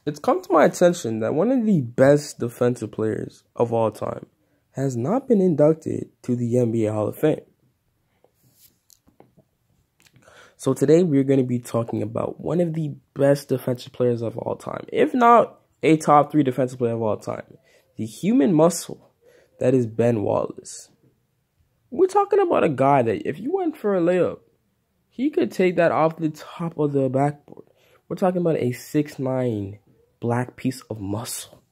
It's come to my attention that one of the best defensive players of all time has not been inducted to the NBA Hall of Fame. So today we're going to be talking about one of the best defensive players of all time, if not a top 3 defensive player of all time, the human muscle that is Ben Wallace. We're talking about a guy that if you went for a layup, he could take that off the top of the backboard. We're talking about a 6'9" black piece of muscle.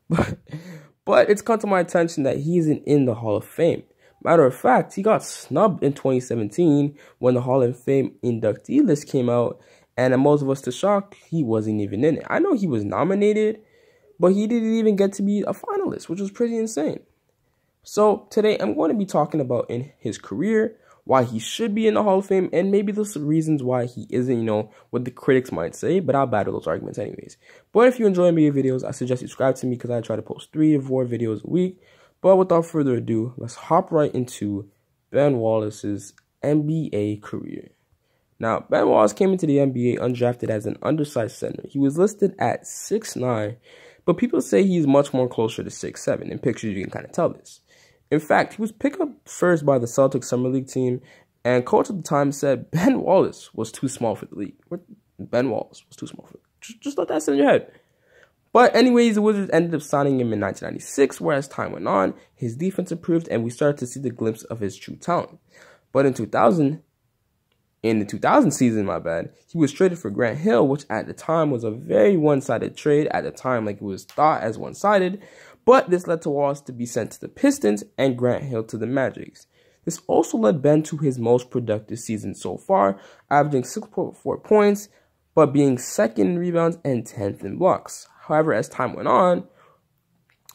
But it's come to my attention that he isn't in the Hall of Fame. Matter of fact, he got snubbed in 2017 when the Hall of Fame inductee list came out, and most of us to shock, he wasn't even in it. I know he was nominated, but he didn't even get to be a finalist, which was pretty insane. So today I'm going to be talking about in his career, why he should be in the Hall of Fame, and maybe those reasons why he isn't, what the critics might say, but I'll battle those arguments anyways. But if you enjoy NBA videos, I suggest you subscribe to me because I try to post 3 to 4 videos a week. But without further ado, let's hop right into Ben Wallace's NBA career. Now, Ben Wallace came into the NBA undrafted as an undersized center. He was listed at 6'9", but people say he's much more closer to 6'7". In pictures, you can kind of tell this. In fact, he was picked up first by the Celtics Summer League team, and coach at the time said Ben Wallace was too small for the league. Ben Wallace was too small for the league. Just let that sit in your head. But anyways, the Wizards ended up signing him in 1996, where as time went on, his defense improved, and we started to see the glimpse of his true talent. But in the 2000 season, he was traded for Grant Hill, which at the time was a very one-sided trade. At the time, it was thought as one-sided. But this led to Wallace to be sent to the Pistons and Grant Hill to the Magic. This also led Ben to his most productive season so far, averaging 6.4 points, but being 2nd in rebounds and 10th in blocks. However, as time went on,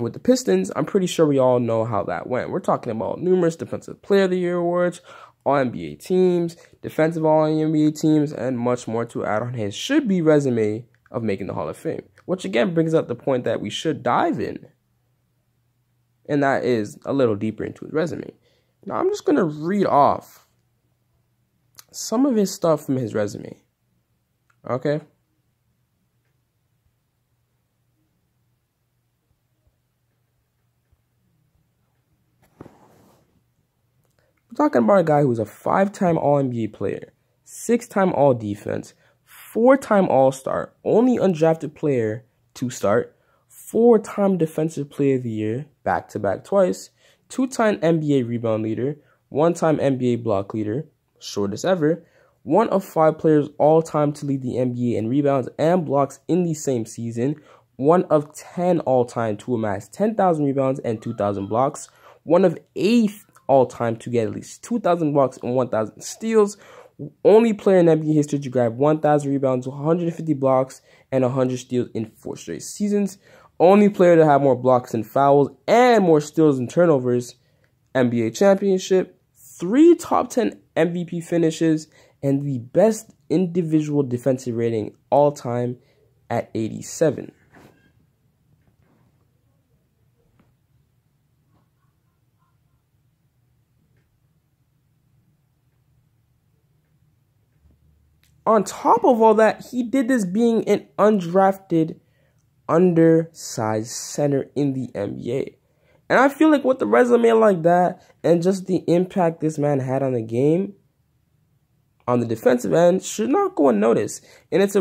with the Pistons, I'm pretty sure we all know how that went. We're talking about numerous Defensive Player of the Year awards, All-NBA teams, Defensive All-NBA teams, and much more to add on his should-be resume of making the Hall of Fame. Which again brings up the point that we should dive in. And that is a little deeper into his resume. Now, I'm just going to read off some of his stuff from his resume. Okay? We're talking about a guy who was a 5-time All-NBA player, 6-time All-Defense, 4-time All-Star, only undrafted player to start, 4-time Defensive Player of the Year, back-to-back twice, 2-time NBA rebound leader, 1-time NBA block leader, shortest ever, 1 of 5 players all-time to lead the NBA in rebounds and blocks in the same season, 1 of 10 all-time to amass 10,000 rebounds and 2,000 blocks, 1 of 8 all-time to get at least 2,000 blocks and 1,000 steals, only player in NBA history to grab 1,000 rebounds, 150 blocks, and 100 steals in 4 straight seasons. Only player to have more blocks and fouls and more steals and turnovers. NBA championship. 3 top 10 MVP finishes. And the best individual defensive rating all time at 87. On top of all that, he did this being an undrafted, undersized center in the NBA. And I feel like with a resume like that and just the impact this man had on the game, on the defensive end, should not go unnoticed. And it's